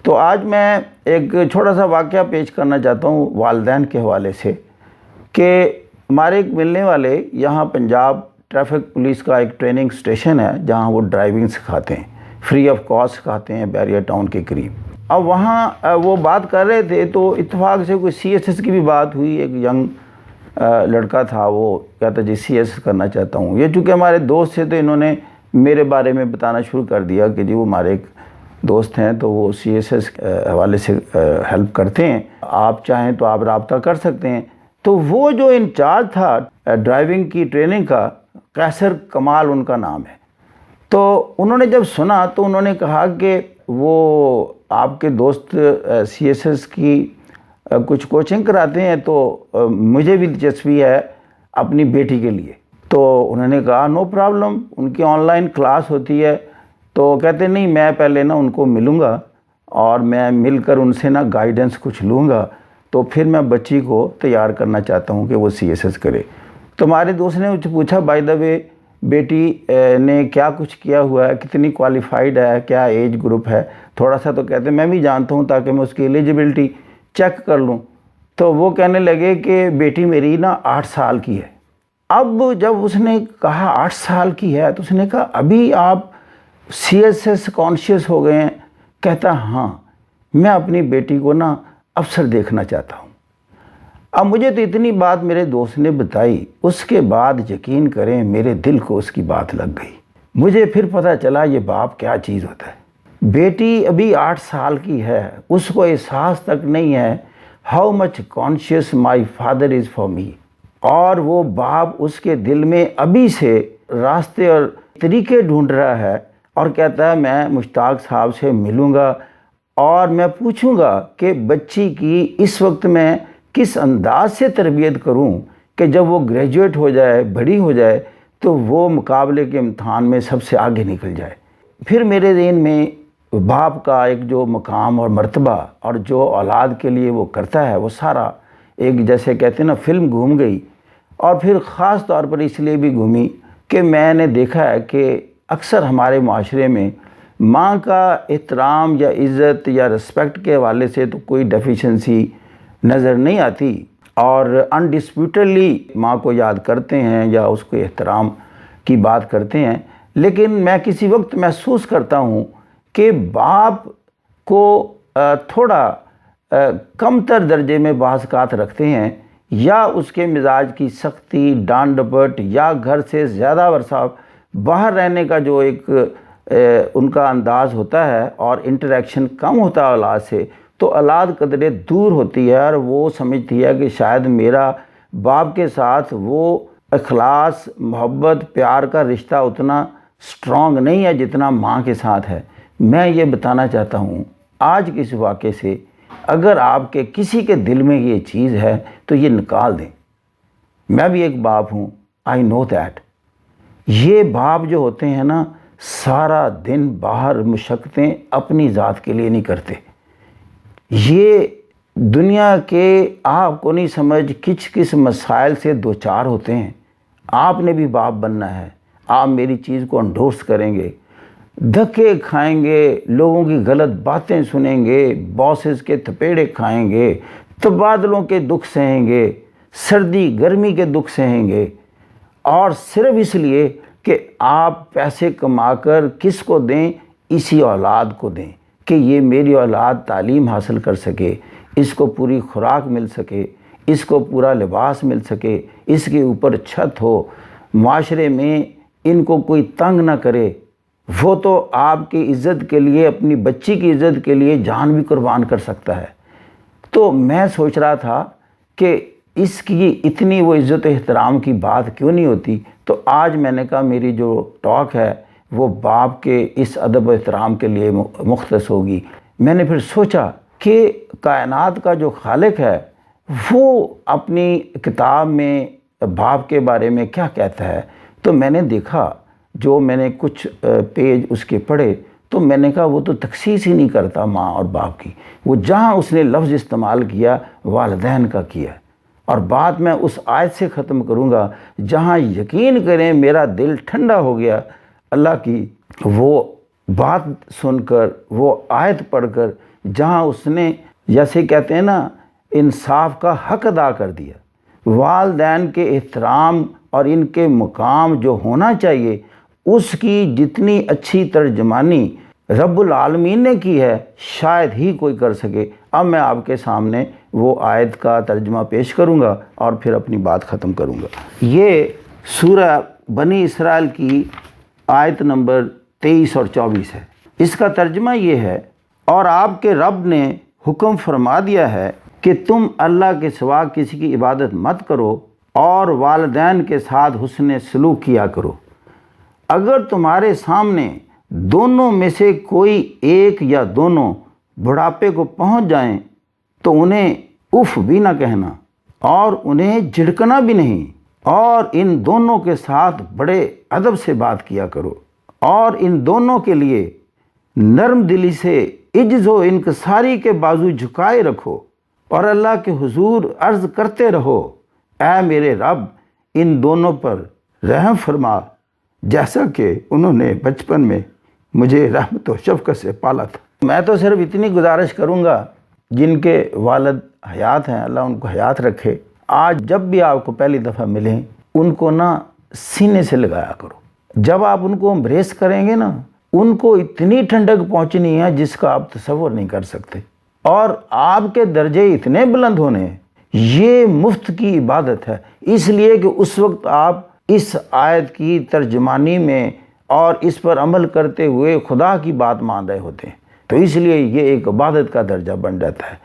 تو آج میں ایک چھوٹا سا واقعہ پیش کرنا چاہتا ہوں والدین کے حوالے سے کہ ہمارے ایک ملنے والے یہاں پنجاب ٹریفک پولیس کا ایک ٹریننگ سٹیشن ہے جہاں وہ ڈرائیونگ سکھاتے ہیں، فری آف کاسٹ سکھاتے ہیں بیریا ٹاؤن کے قریب۔ اب وہاں وہ بات کر رہے تھے تو اتفاق سے کوئی CSS کی بھی بات ہوئی۔ ایک ینگ لڑکا تھا، وہ کہتا جی CSS کرنا چاہتا ہوں۔ یہ چونکہ ہمارے دوست تھے تو انہوں نے میرے بارے میں بتانا شروع کر دیا کہ جی وہ ہمارے ایک دوست ہیں تو وہ CSS حوالے سے ہیلپ کرتے ہیں، آپ چاہیں تو آپ رابطہ کر سکتے ہیں۔ تو وہ جو انچارج تھا ڈرائیونگ کی ٹریننگ کا، قیصر کمال ان کا نام ہے، تو انہوں نے جب سنا تو انہوں نے کہا کہ وہ آپ کے دوست CSS کی کچھ کوچنگ کراتے ہیں تو مجھے بھی دلچسپی ہے اپنی بیٹی کے لیے۔ تو انہوں نے کہا نو پرابلم، ان کی آن لائن کلاس ہوتی ہے۔ تو کہتے نہیں میں پہلے نا ان کو ملوں گا اور میں مل کر ان سے نا گائیڈنس کچھ لوں گا، تو پھر میں بچی کو تیار کرنا چاہتا ہوں کہ وہ CSS کرے۔ تو ہمارے دوست نے مجھ سے پوچھا بائی دا وے بیٹی نے کیا کچھ کیا ہوا ہے، کتنی کوالیفائیڈ ہے، کیا ایج گروپ ہے، تھوڑا سا تو کہتے میں بھی جانتا ہوں تاکہ میں اس کی ایلیجبلٹی چیک کر لوں۔ تو وہ کہنے لگے کہ بیٹی میری نا 8 سال کی ہے۔ اب جب اس نے کہا 8 سال کی ہے تو اس نے کہا ابھی آپ CSS کانشیس ہو گئے ہیں؟ کہتا ہاں، میں اپنی بیٹی کو نا افسر دیکھنا چاہتا ہوں۔ اب مجھے تو اتنی بات میرے دوست نے بتائی، اس کے بعد یقین کریں میرے دل کو اس کی بات لگ گئی۔ مجھے پھر پتہ چلا یہ باپ کیا چیز ہوتا ہے۔ بیٹی ابھی 8 سال کی ہے، اس کو احساس تک نہیں ہے how much conscious my father is for me, اور وہ باپ اس کے دل میں ابھی سے راستے اور طریقے ڈھونڈ رہا ہے اور کہتا ہے میں مشتاق صاحب سے ملوں گا اور میں پوچھوں گا کہ بچی کی اس وقت میں کس انداز سے تربیت کروں کہ جب وہ گریجویٹ ہو جائے، بڑی ہو جائے تو وہ مقابلے کے امتحان میں سب سے آگے نکل جائے۔ پھر میرے ذہن میں باپ کا ایک جو مقام اور مرتبہ اور جو اولاد کے لیے وہ کرتا ہے وہ سارا ایک جیسے کہتے ہیں نا فلم گھوم گئی، اور پھر خاص طور پر اس لیے بھی گھومی کہ میں نے دیکھا ہے کہ اکثر ہمارے معاشرے میں ماں کا احترام یا عزت یا رسپیکٹ کے حوالے سے تو کوئی ڈیفیشنسی نظر نہیں آتی، اور انڈسپیوٹڈلی ماں کو یاد کرتے ہیں یا اس کو احترام کی بات کرتے ہیں، لیکن میں کسی وقت محسوس کرتا ہوں کہ باپ کو تھوڑا کم تر درجے میں بعض اوقات رکھتے ہیں، یا اس کے مزاج کی سختی، ڈانٹ ڈپٹ، یا گھر سے زیادہ عرصہ باہر رہنے کا جو ایک ان کا انداز ہوتا ہے اور انٹریکشن کم ہوتا ہے اولاد سے، تو اولاد قدرے دور ہوتی ہے اور وہ سمجھتی ہے کہ شاید میرا باپ کے ساتھ وہ اخلاص، محبت، پیار کا رشتہ اتنا سٹرونگ نہیں ہے جتنا ماں کے ساتھ ہے۔ میں یہ بتانا چاہتا ہوں آج کے اس واقعے سے، اگر آپ کے کسی کے دل میں یہ چیز ہے تو یہ نکال دیں۔ میں بھی ایک باپ ہوں، آئی نو دیٹ۔ یہ باپ جو ہوتے ہیں نا سارا دن باہر مشقتیں اپنی ذات کے لیے نہیں کرتے، یہ دنیا کے آپ کو نہیں سمجھ کس مسائل سے دوچار ہوتے ہیں۔ آپ نے بھی باپ بننا ہے، آپ میری چیز کو انڈورس کریں گے، دھکے کھائیں گے، لوگوں کی غلط باتیں سنیں گے، باسز کے تھپیڑے کھائیں گے، تبادلوں کے دکھ سہیں گے، سردی گرمی کے دکھ سہیں گے، اور صرف اس لیے کہ آپ پیسے کما کر کس کو دیں؟ اسی اولاد کو دیں کہ یہ میری اولاد تعلیم حاصل کر سکے، اس کو پوری خوراک مل سکے، اس کو پورا لباس مل سکے، اس کے اوپر چھت ہو، معاشرے میں ان کو کوئی تنگ نہ کرے۔ وہ تو آپ کی عزت کے لیے، اپنی بچی کی عزت کے لیے جان بھی قربان کر سکتا ہے۔ تو میں سوچ رہا تھا کہ اس کی اتنی وہ عزت و احترام کی بات کیوں نہیں ہوتی، تو آج میں نے کہا میری جو ٹاک ہے وہ باپ کے اس ادب و احترام کے لیے مختص ہوگی۔ میں نے پھر سوچا کہ کائنات کا جو خالق ہے وہ اپنی کتاب میں باپ کے بارے میں کیا کہتا ہے، تو میں نے دیکھا جو میں نے کچھ پیج اس کے پڑھے تو میں نے کہا وہ تو تخصیص ہی نہیں کرتا ماں اور باپ کی، وہ جہاں اس نے لفظ استعمال کیا والدین کا کیا، اور بات میں اس آیت سے ختم کروں گا جہاں یقین کریں میرا دل ٹھنڈا ہو گیا اللہ کی وہ بات سن کر، وہ آیت پڑھ کر جہاں اس نے جیسے کہتے ہیں نا انصاف کا حق ادا کر دیا۔ والدین کے احترام اور ان کے مقام جو ہونا چاہیے اس کی جتنی اچھی ترجمانی رب العالمین نے کی ہے شاید ہی کوئی کر سکے۔ اب میں آپ کے سامنے وہ آیت کا ترجمہ پیش کروں گا اور پھر اپنی بات ختم کروں گا۔ یہ سورہ بنی اسرائیل کی آیت نمبر 23 اور 24 ہے۔ اس کا ترجمہ یہ ہے، اور آپ کے رب نے حکم فرما دیا ہے کہ تم اللہ کے سوا کسی کی عبادت مت کرو اور والدین کے ساتھ حسن سلوک کیا کرو۔ اگر تمہارے سامنے دونوں میں سے کوئی ایک یا دونوں بڑھاپے کو پہنچ جائیں تو انہیں اف بھی نہ کہنا اور انہیں جھڑکنا بھی نہیں، اور ان دونوں کے ساتھ بڑے ادب سے بات کیا کرو، اور ان دونوں کے لیے نرم دلی سے عجز و انکساری کے بازو جھکائے رکھو اور اللہ کے حضور عرض کرتے رہو، اے میرے رب ان دونوں پر رحم فرما جیسا کہ انہوں نے بچپن میں مجھے رحمت و شفقت سے پالا تھا۔ میں تو صرف اتنی گزارش کروں گا، جن کے والد حیات ہیں اللہ ان کو حیات رکھے، آج جب بھی آپ کو پہلی دفعہ ملیں ان کو نا سینے سے لگایا کرو۔ جب آپ ان کو امبریس کریں گے نا ان کو اتنی ٹھنڈک پہنچنی ہے جس کا آپ تصور نہیں کر سکتے، اور آپ کے درجے اتنے بلند ہونے ہیں۔ یہ مفت کی عبادت ہے، اس لیے کہ اس وقت آپ اس آیت کی ترجمانی میں اور اس پر عمل کرتے ہوئے خدا کی بات مان رہے ہوتے ہیں، تو اس لیے یہ ایک عبادت کا درجہ بن جاتا ہے۔